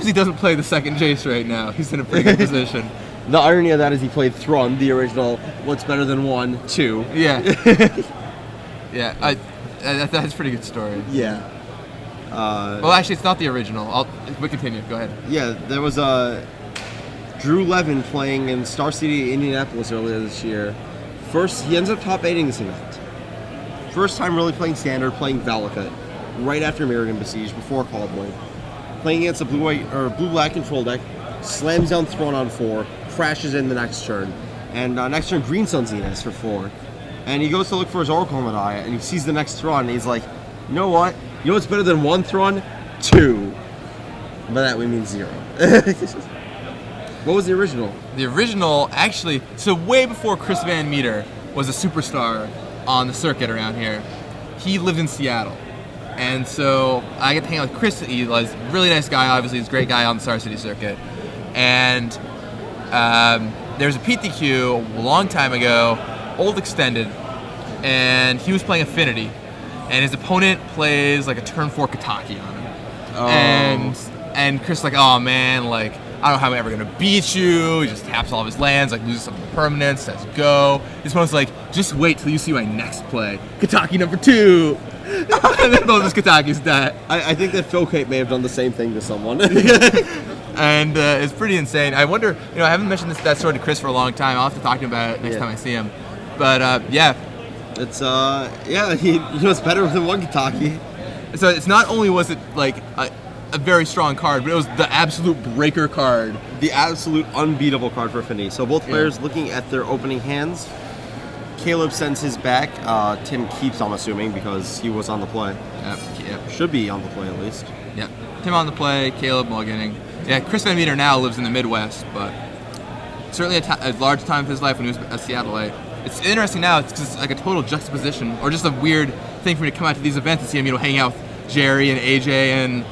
he doesn't play the second Jace right now. He's in a pretty good position. The irony of that is he played Thrun, the original. What's better than 1, 2? Yeah. Yeah. That's a pretty good story. Yeah. Well, actually, it's not the original. We continue. Go ahead. Yeah, there was Drew Levin playing in Star City, Indianapolis earlier this year. First, he ends up top 8ing this event. First time really playing Standard, playing Valakut, right after Mirrodin Besiege, before Callblade. Playing against a blue-black control deck, slams down Throne on 4, crashes in the next turn, and next turn Green Sun Zenith for 4. And he goes to look for his Oracle Medallia, and he sees the next Throne, and he's like, you know what? You know what's better than 1 Throne? 2. By that we mean 0. What was the original? The original, actually, so way before Chris Van Meter was a superstar on the circuit around here, he lived in Seattle. And so I get to hang out with Chris. He was a really nice guy, obviously. He's a great guy on the Star City circuit. And there was a PTQ a long time ago, old extended, and he was playing Affinity. And his opponent plays like a turn 4 Kataki on him. Oh. And Chris is like, oh man, like, I don't know how I'm ever going to beat you. He just taps all of his lands, like loses some of the permanents, says go. His opponent's like, just wait till you see my next play. Kataki number 2. And then both his Kataki's dead. I think that Phil Cape may have done the same thing to someone. And it's pretty insane. I wonder, I haven't mentioned that story to Chris for a long time. I'll have to talk to him about it next time I see him. But yeah. It's, he was better than 1 Kataki. So it's not only was it like a very strong card, but it was the absolute breaker card. The absolute unbeatable card for Affinity. So both players looking at their opening hands. Caleb sends his back. Tim keeps, I'm assuming, because he was on the play. Yep. Should be on the play at least. Yep. Tim on the play, Caleb mulliganing. Yeah, Chris Van Meter now lives in the Midwest, but certainly a large time of his life when he was a Seattleite. It's interesting now, it's just like a total juxtaposition, or just a weird thing for me to come out to these events and see him, hang out with Jerry and AJ and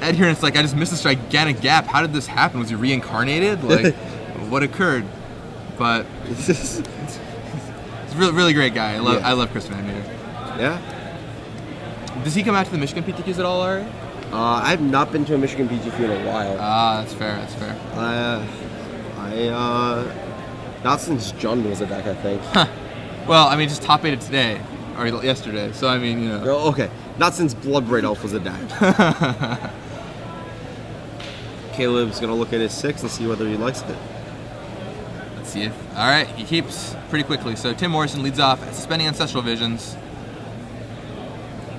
Ed here, and it's like, I just missed this gigantic gap. How did this happen? Was he reincarnated? Like, what occurred? But he's a really, really great guy. I love Chris Van Meter. Yeah. Does he come out to the Michigan PTQs at all, Larry? I've not been to a Michigan PTQ in a while. That's fair. Not since John was a deck, I think. Well, I mean, just top 8 today, or yesterday, so I mean, Oh, okay. Not since Bloodbraid Elf was a deck. Caleb's going to look at his 6 and see whether he likes it. Let's see if... All right, he keeps pretty quickly. So Tim Morrison leads off, suspending Ancestral Visions.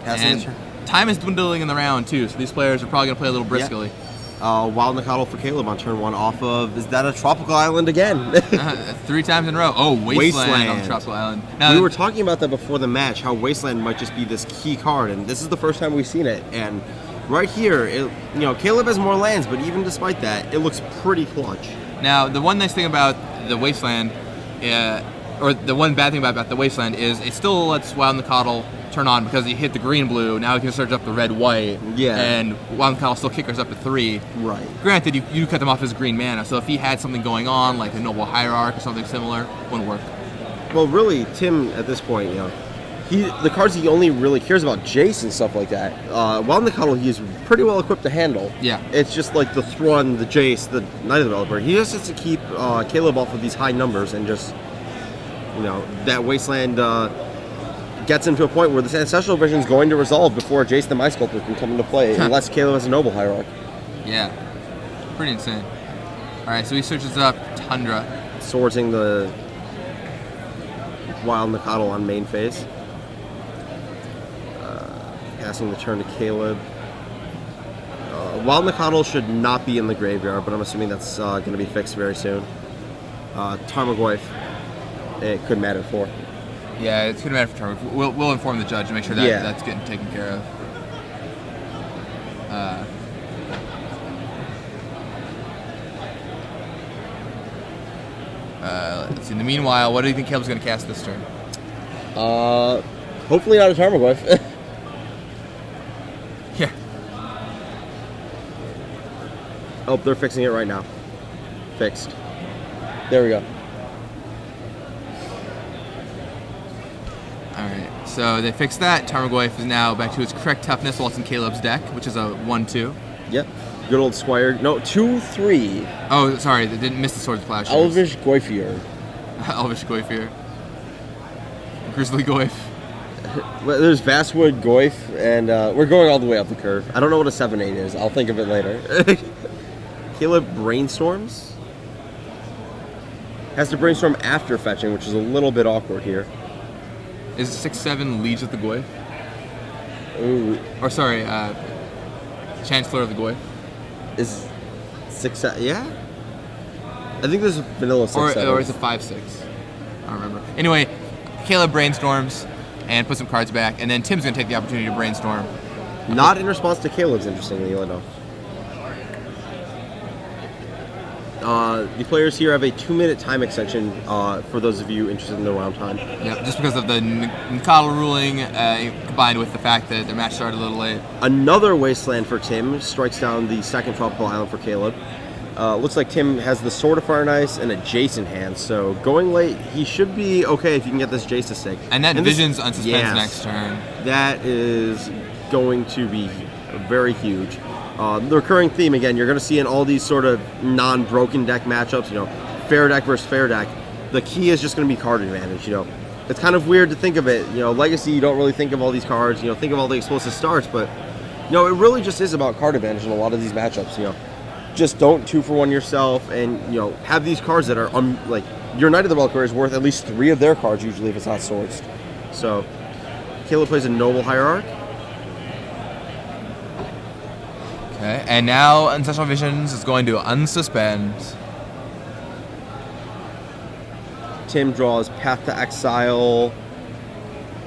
And time is dwindling in the round, too, so these players are probably going to play a little briskly. Wild Nikotl for Caleb on turn 1 off of... Is that a Tropical Island again? 3 times in a row. Oh, Wasteland on the Tropical Island. Now, we were talking about that before the match, how Wasteland might just be this key card, and this is the first time we've seen it. And right here, Caleb has more lands, but even despite that, it looks pretty clutch. Now, the one nice thing about the Wasteland, or the one bad thing about the Wasteland is it still lets Wild Nikotl turn on because he hit the green-blue. Now he can search up the red-white. Yeah. And Wild Nikotl still kickers up to 3. Right. Granted, you cut them off his green mana, so if he had something going on, like a Noble Hierarch or something similar, wouldn't work. Well, really, Tim, at this point, the cards he only really cares about, Jace and stuff like that. Wild Nikotl, he's pretty well equipped to handle. Yeah. It's just like the Thrun, the Jace, the Night Developer. He just has to keep Caleb off of these high numbers and just, that Wasteland gets him to a point where this Ancestral Vision is going to resolve before Jace the Mind Sculptor can come into play, unless Caleb has a Noble Hierarch. Yeah. Pretty insane. Alright, so he searches up Tundra. Sorting the Wild Nikotl on main phase. Passing the turn to Caleb. Wild Nikotl should not be in the graveyard, but I'm assuming that's going to be fixed very soon. Tarmogoyf, it could matter for. Yeah, it's going to matter for Tarmogoyf. We'll inform the judge to make sure that that's getting taken care of. Let's see. In the meanwhile, what do you think Caleb's going to cast this turn? Hopefully not a Tarmogoyf. Yeah. Oh, they're fixing it right now. Fixed. There we go. Alright, so they fixed that. Tarmogoyf is now back to its correct toughness while it's in Caleb's deck, which is a 1-2. Yep. Good old Squire. No, 2-3. Oh, sorry, they didn't miss the Swords of Plowshares. Elvish Goyfier. Elvish Goyfier. Grizzly Goyf. There's Vastwood, Goyf, and we're going all the way up the curve. I don't know what a 7-8 is. I'll think of it later. Caleb brainstorms. Has to brainstorm after fetching, which is a little bit awkward here. Is 6-7 Liege of the Goyf? Ooh. Or sorry, Chancellor of the Goyf? Is 6-7? Yeah? I think there's a vanilla 6-7. Or is it 5-6? I don't remember. Anyway, Caleb brainstorms and puts some cards back, and then Tim's going to take the opportunity to brainstorm. Not in response to Caleb's, interestingly enough. The players here have a 2-minute time extension for those of you interested in the round time. Yeah, just because of the Nkala ruling combined with the fact that their match started a little late. Another wasteland for Tim strikes down the second tropical island for Caleb. Looks like Tim has the Sword of Fire and Ice and a Jace in hand, so going late, he should be okay if you can get this Jace to stick. And that Vision's on suspense next turn. That is going to be very huge. The recurring theme, again, you're going to see in all these sort of non-broken deck matchups, you know, fair deck versus fair deck, the key is just going to be card advantage, you know. It's kind of weird to think of it, you know, Legacy, you don't really think of all these cards, you know, think of all the explosive starts, but, you know, it really just is about card advantage in a lot of these matchups, you know. Just don't 2-for-1 yourself and, you know, have these cards that are, like, your Knight of the Reliquary is worth at least 3 of their cards usually if it's not swords. So, Caleb plays a Noble Hierarch. Okay, and now Ancestral Visions is going to unsuspend. Tim draws Path to Exile.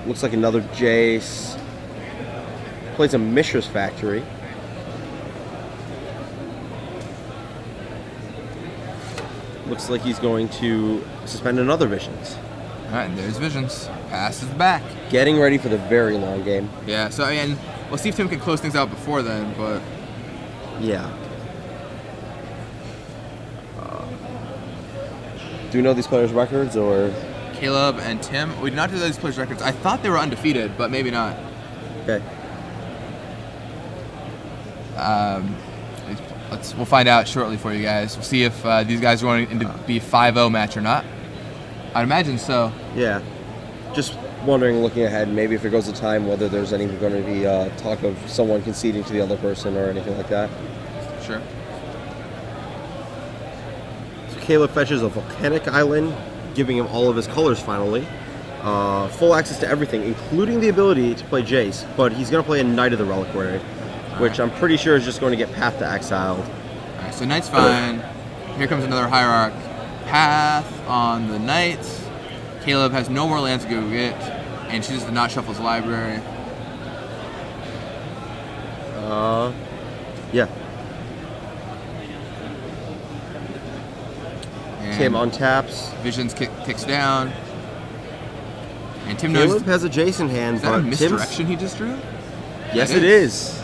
Looks like another Jace. Plays a Mishra's Factory. Looks like he's going to suspend another Visions. Alright, and there's Visions. Passes back. Getting ready for the very long game. Yeah, so I mean, we'll see if Tim can close things out before then, but... Yeah. Do you know these players' records, or...? Caleb and Tim, we did not do these players' records. I thought they were undefeated, but maybe not. Okay. We'll find out shortly for you guys. We'll see if these guys are going to be 5-0 match or not. I'd imagine so. Yeah. Just wondering, looking ahead, maybe if it goes to time, whether there's any going to be talk of someone conceding to the other person or anything like that. Sure. So Caleb fetches a volcanic island, giving him all of his colors finally. Full access to everything, including the ability to play Jace, but he's going to play a Knight of the Reliquary, which I'm pretty sure is just going to get Path to Exiled. Alright, so Knight's fine. Here comes another Hierarch. Path on the Knight. Caleb has no more lands to go get, and chooses to not shuffle his library. Yeah. And Tim untaps. Visions kicks down. And Tim Caleb knows... has a Jace in hand, Is that but a misdirection he just drew? Yes, it is.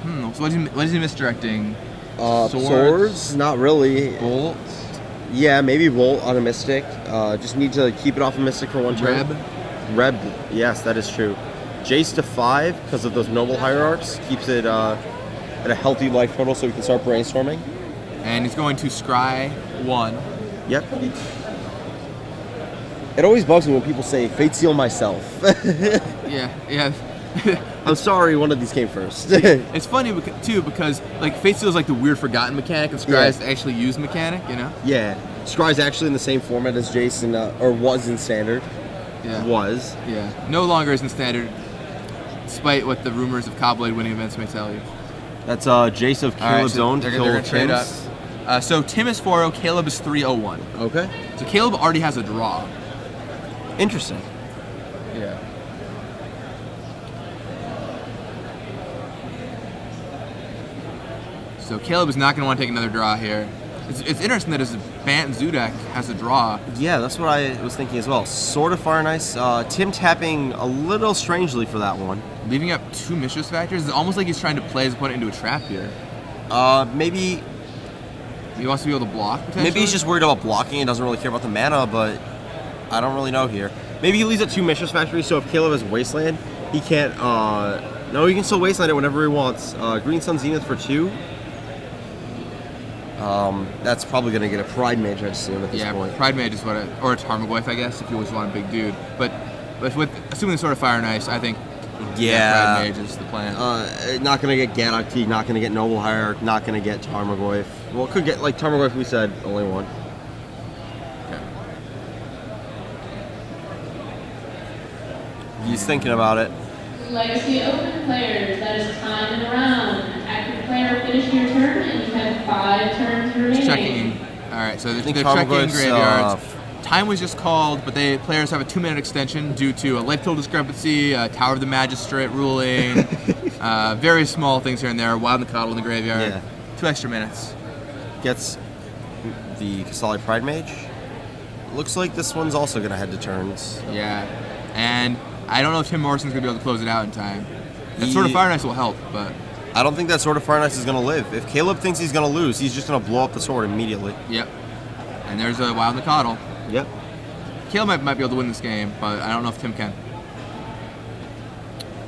So what is he misdirecting? Swords? Not really. Bolt? Yeah, maybe Volt on a Mystic. Just need to keep it off a Mystic for one turn. Reb, yes, that is true. Jace to 5, because of those Noble Hierarchs, keeps it at a healthy life total so we can start brainstorming. And he's going to scry 1. Yep. It always bugs me when people say, Fate Seal myself. Yeah. I'm sorry one of these came first. It's funny, too, because like Fate Seal is like the weird forgotten mechanic, and Scry is the actually used mechanic, you know? Yeah. Scry's actually in the same format as Jason, or was in Standard. Yeah. Was. Yeah. No longer is in Standard, despite what the rumors of Cobblade winning events may tell you. That's Jace of Caleb's own. They're going to trade up. So Tim is 4-0, Caleb is 3-0-1. Okay. So Caleb already has a draw. Interesting. Yeah. So Caleb is not going to want to take another draw here. It's interesting that his Bant Zoo deck has a draw. Yeah, that's what I was thinking as well. Sword of Fire and Ice. Tim tapping a little strangely for that one. Leaving up 2 Mistress Factors. It's almost like he's trying to play his opponent into a trap here. Maybe he wants to be able to block, potentially? Maybe he's just worried about blocking and doesn't really care about the mana, but I don't really know here. Maybe he leaves at 2 Mistress Factories, so if Caleb has Wasteland, he can't No, he can still wasteland it whenever he wants. Green Sun Zenith for 2. That's probably going to get a Pride Mage, I'd assume, at this point. Yeah, Pride Mage is what or a Tarmogoyf, I guess, if you always want a big dude. But with assuming the Sword of Fire and Ice, I think Pride Mage is the plan. Not going to get Gadok T, not going to get Noble Hierarch, not going to get Tarmogoyf. Well, it could get, like, Tarmogoyf, we said, only one. Okay. He's thinking about it. Legacy Open players, that is time in the round. Active player, finish your turn, and you have 5 turns remaining. Checking. All right, so they're checking graveyards. Time was just called, but players have a 2-minute extension due to a life total discrepancy, Tower of the Magistrate ruling, very small things here and there. Wild Nikotl in the graveyard. Yeah. 2 extra minutes. Gets the Kasali Pride Mage. Looks like this one's also going to head to turns. Yeah, and I don't know if Tim Morrison's going to be able to close it out in time. That Sword of Fire and Ice will help, but I don't think that Sword of Fire and Ice is going to live. If Caleb thinks he's going to lose, he's just going to blow up the sword immediately. Yep. And there's a Wild Nikotl. Yep. Caleb might be able to win this game, but I don't know if Tim can.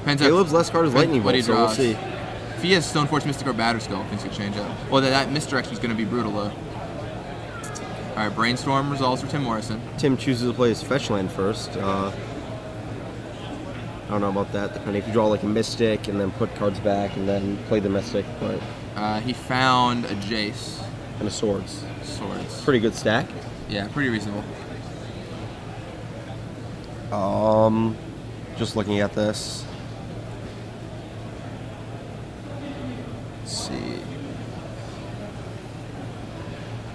Caleb's last card is Lightning Bolt, so we'll see. If he has Stoneforge, Mystic, or Batter Skull, things could change up. Well, that misdirection is going to be brutal, though. All right, Brainstorm results for Tim Morrison. Tim chooses to play his fetch land first. I don't know about that, depending if you draw like a Mystic and then put cards back and then play the Mystic, but he found a Jace. And a Swords. Swords. Pretty good stack. Yeah, pretty reasonable. Just looking at this.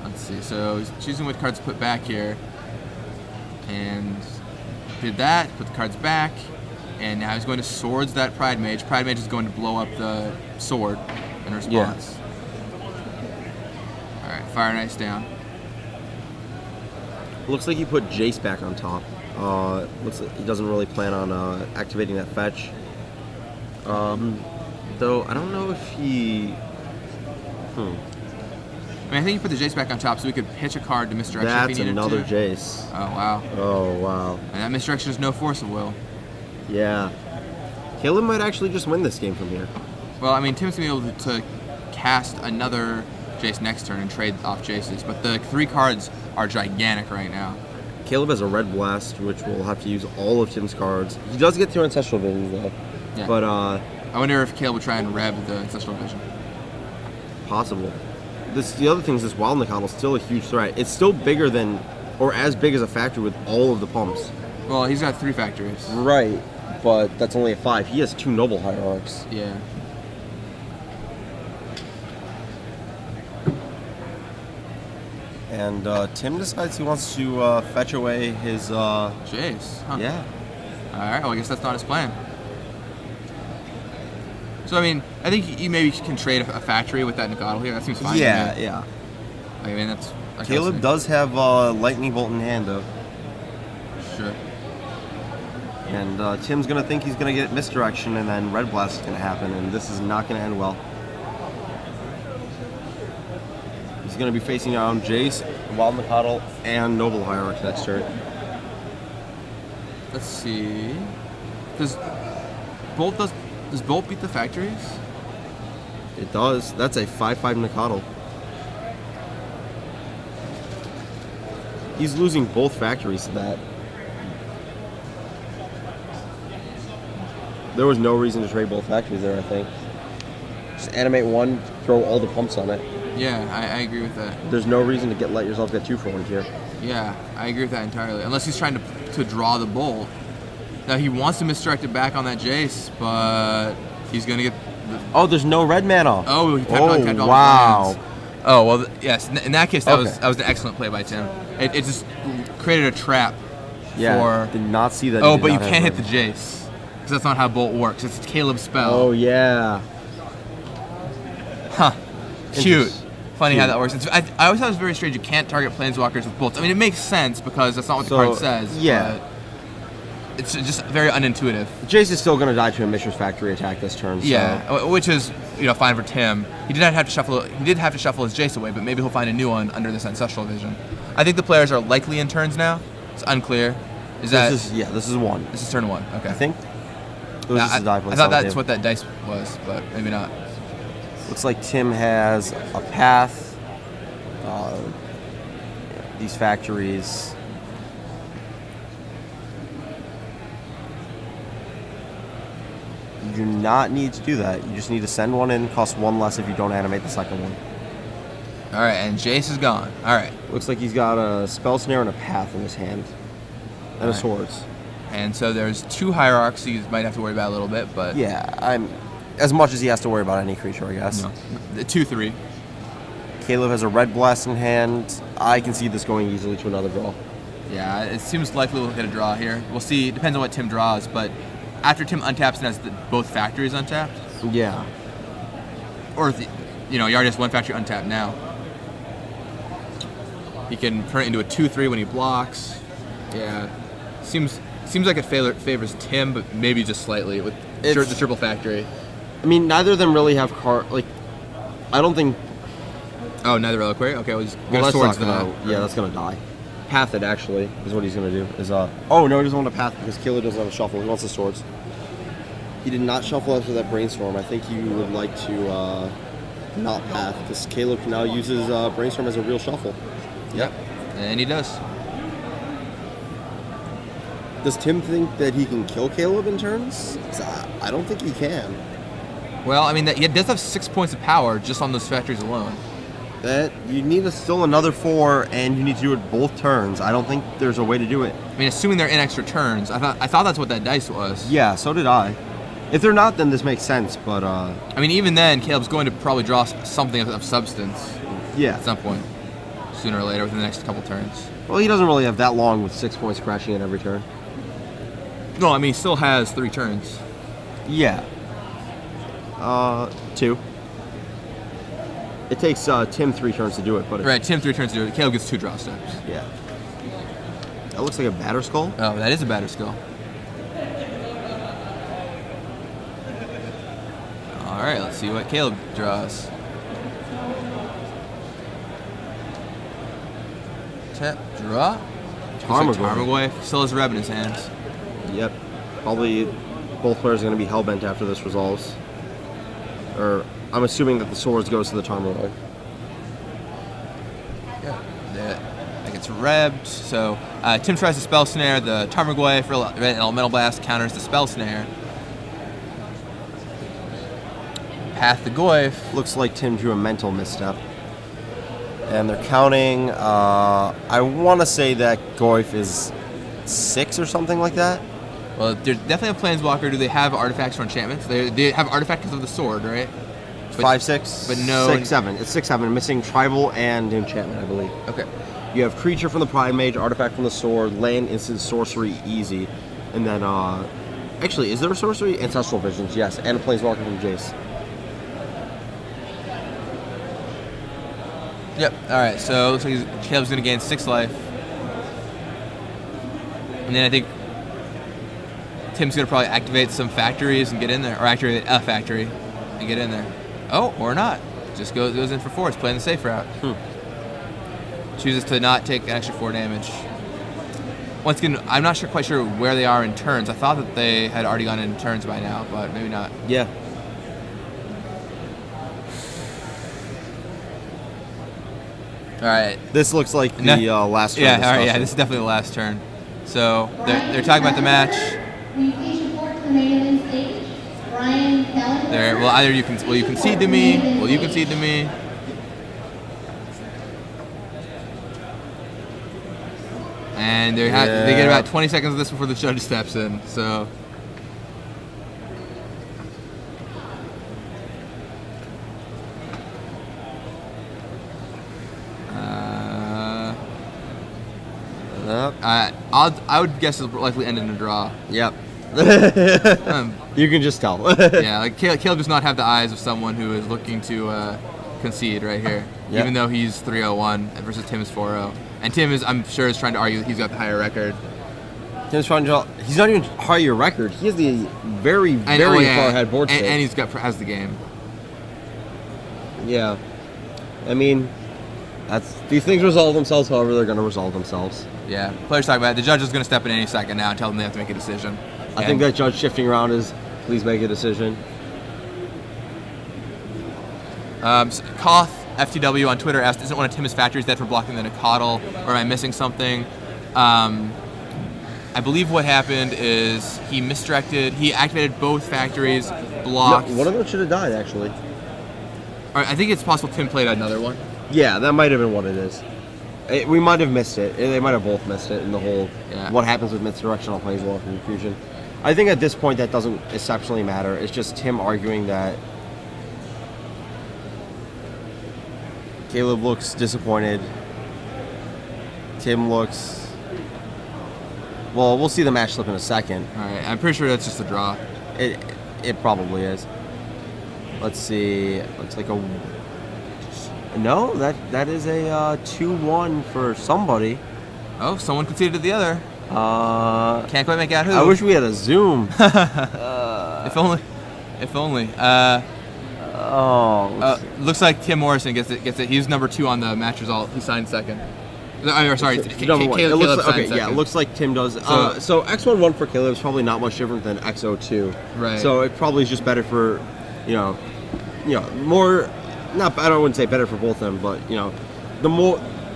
Let's see. So he's choosing what cards to put back here. And did that, put the cards back. And now he's going to Swords that Pride Mage. Pride Mage is going to blow up the sword in response. Yeah. Alright, Fire and Ice down. Looks like he put Jace back on top. Looks like he doesn't really plan on activating that fetch. Though I don't know if he. I mean, I think he put the Jace back on top so we could pitch a card to Misdirection That's if he needed another to. Jace. Oh, wow. Oh, wow. And that Misdirection is no Force of Will. Yeah. Caleb might actually just win this game from here. Well, I mean, Tim's going to be able to cast another Jace next turn and trade off Jaces, but the 3 cards are gigantic right now. Caleb has a Red Blast, which will have to use all of Tim's cards. He does get 2 Ancestral Visions, though. Yeah. But, I wonder if Caleb would try and rev the Ancestral Vision. Possible. The other thing is this Wild Nikotl is still a huge threat. It's still bigger than, or as big as a factory with all of the pumps. Well, he's got 3 factories. Right, but that's only a 5. He has 2 Noble Hierarchs. Yeah. And Tim decides he wants to fetch away his... Jace, huh? Yeah. Alright, well, I guess that's not his plan. So, I mean, I think you maybe can trade a factory with that Nikotl here. That seems fine. Yeah, to me. yeah. I mean, that's... Caleb does have Lightning Bolt in hand, though. Sure. And Tim's going to think he's going to get Misdirection, and then Red Blast is going to happen, and this is not going to end well. He's going to be facing down Jace, Wild Nikotl, and Noble Hierarch next turn. Let's see... Does Bolt beat the factories? It does. That's a 5/5 Nikotl. He's losing both factories to that. There was no reason to trade both factories there, I think. Just animate one, throw all the pumps on it. Yeah, I agree with that. There's no reason to let yourself get 2 for 1 here. Yeah, I agree with that entirely. Unless he's trying to draw the Bolt. Now, he wants to misdirect it back on that Jace, but he's going to get... Oh, there's no red mana. Oh, he tapped all the lands. Oh, well, yes. In that case, that was an excellent play by Tim. It just created a trap for... did not see that. Oh, but you can't hit the Jace. Because that's not how Bolt works. It's Caleb's spell. Oh, yeah. Huh. Cute. Funny how that works. I always thought it was very strange you can't target Planeswalkers with bolts. I mean, it makes sense because that's not what the card says. Yeah. But it's just very unintuitive. Jace is still going to die to a Mishra's Factory attack this turn. So. Yeah, which is fine for Tim. He did have to shuffle his Jace away, but maybe he'll find a new one under this Ancestral Vision. I think the players are likely in turns now. It's unclear. This is 1. This is turn 1. Okay. I think. It was just a die I point thought solid that's game. what that dice was, but maybe not. Looks like Tim has a path. These factories. You do not need to do that. You just need to send one in. Costs one less if you don't animate the second one. All right, and Jace is gone. All right. Looks like he's got a spell snare and a path in his hand, and a Right. swords. And so there's 2 hierarchs you might have to worry about a little bit, but Yeah, I'm as much as he has to worry about any creature, I guess. no. The 2-3. Caleb has a red blast in hand. I can see this going easily to another draw. Yeah, it seems likely we'll get a draw here. We'll see. It depends on what Tim draws, but after Tim untaps and has both factories untapped, Yeah. or if he already has one factory untapped now, he can turn it into a 2-3 when he blocks. Yeah, seems like it favors Tim, but maybe just slightly with the triple factory. I mean, neither of them really have I don't think. Oh, neither reliquary. Okay, we'll just Well, go that's swords not gonna. then. Yeah, that's gonna die. Path it actually is what he's gonna do. Oh no, he doesn't want a path because Caleb doesn't have a shuffle. He wants the swords. He did not shuffle after that brainstorm. I think he would like to not path because Caleb now uses brainstorm as a real shuffle. Yep, and he does. Does Tim think that he can kill Caleb in turns? 'Cause I don't think he can. Well, I mean, he does have 6 points of power just on those factories alone. That you need still another 4, and you need to do it both turns. I don't think there's a way to do it. I mean, assuming they're in extra turns, I thought that's what that dice was. Yeah, so did I. If they're not, then this makes sense. But I mean, even then, Caleb's going to probably draw something of substance yeah. at some point, sooner or later, within the next couple turns. Well, he doesn't really have that long with 6 points crashing in every turn. No, I mean, he still has 3 turns. Yeah. 2. It takes Tim 3 turns to do it, but Right, Tim 3 turns to do it. Caleb gets 2 draw steps. yeah. That looks like a batter skull. Oh, that is a batter skill. All right, let's see what Caleb draws. Tap, draw. Tarmogoyf. Still has Reb in his hands. Yep. Probably both players are going to be hellbent after this resolves. Or I'm assuming that the swords goes to the Tarmogoyf. Yeah, that gets rebbed. So Tim tries to spell snare. The Tarmogoyf Elemental Blast counters the spell snare. Path the Goyf. Looks like Tim drew a mental misstep. And they're counting, I want to say that Goyf is 6 or something like that. Well, they definitely have Planeswalker. Do they have artifacts or enchantments? They have artifacts because of the sword, right? 5, 6, but no 6, 7. It's 6, 7. Missing tribal and enchantment, I believe. Okay. You have creature from the Pride Mage, artifact from the sword, land, instant, sorcery, easy, and then actually, is there a sorcery? Ancestral Visions, yes, and a Planeswalker from Jace. Yep. All right. So looks like Caleb's going to gain 6 life, and then I think Tim's going to probably activate some factories and get in there, or activate a factory and get in there. Oh, or not. Just goes in for 4. It's playing the safe route. Chooses to not take an extra 4 damage. Once again, I'm not quite sure where they are in turns. I thought that they had already gone in turns by now, but maybe not. Yeah. All right. This looks like the last turn. Yeah, all right, yeah, this is definitely the last turn. So they're talking about the match. Will you please report to the main event stage? Brian Kelly. Well, either will you concede to me? Will you concede to me? And they get about 20 seconds of this before the judge steps in. So. I would guess it'll likely end in a draw. Yep. You can just tell. Yeah, like Caleb does not have the eyes of someone who is looking to concede right here. Yep. Even though he's 301 versus Tim is 4-0. And Tim is, I'm sure, is trying to argue that he's got the higher record. Tim's trying to. He's not even higher your record. He has the very far ahead board state. And has the game. Yeah. I mean, these things resolve themselves however they're going to resolve themselves. Yeah, players talk about it. The judge is going to step in any second now and tell them they have to make a decision. I think that judge shifting around is Please make a decision. Koth FTW on Twitter asked, isn't one of Tim's factories dead for blocking the Nicodle, or am I missing something? I believe what happened is he misdirected, he activated both factories, blocked. No, one of them should have died, actually. Or I think it's possible Tim played another one. Yeah, that might have been what it is. We might have missed it. They might have both missed it in the whole what happens with misdirectional plays while confusion. I think at this point that doesn't exceptionally matter. It's just Tim arguing that Caleb looks disappointed. Tim looks... Well, we'll see the match slip in a second. All right, I'm pretty sure that's just a draw. It probably is. Let's see. Looks like a... No, that is a 2-1 for somebody. Oh, someone conceded to the other. Can't quite make out who. I wish we had a zoom. If only. If only. Looks like Tim Morrison gets it. He's number 2 on the match result. He signed second. Sorry, number 1. Caleb signed second. Yeah, it looks like Tim does. So X11 for Caleb is probably not much different than X02. Right. So it probably is just better for, more. Not, I wouldn't say better for both of them, but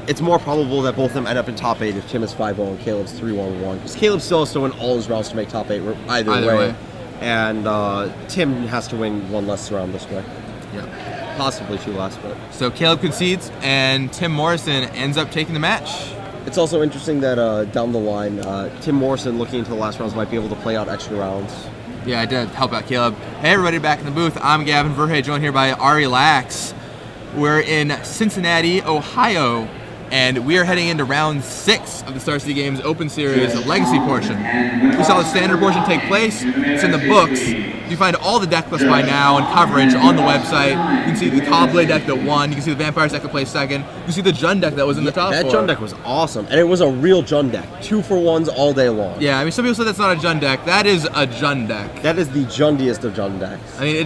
it's more probable that both of them end up in top 8 if Tim is 5-0 and Caleb's 3-1-1. Because Caleb still has to win all his rounds to make top 8 either way. And Tim has to win one less round this way. Yeah. Possibly 2 less, but. So Caleb concedes, and Tim Morrison ends up taking the match. It's also interesting that down the line, Tim Morrison, looking into the last rounds, might be able to play out extra rounds. Yeah, I did help out Caleb. Hey everybody, back in the booth. I'm Gavin Verhey, joined here by Ari Lax. We're in Cincinnati, Ohio, and we are heading into round 6 of the Star City Games Open Series Legacy portion. We saw the standard portion take place. It's in the books. You find all the deck lists by now and coverage on the website. You can see the Cobblade deck that won. You can see the Vampires deck that placed second. You can see the Jund deck that was in the top 4. That Jund deck was awesome, and it was a real Jund deck. 2-for-1s all day long. Yeah, I mean, some people say that's not a Jund deck. That is a Jund deck. That is the Jundiest of Jund decks. I mean,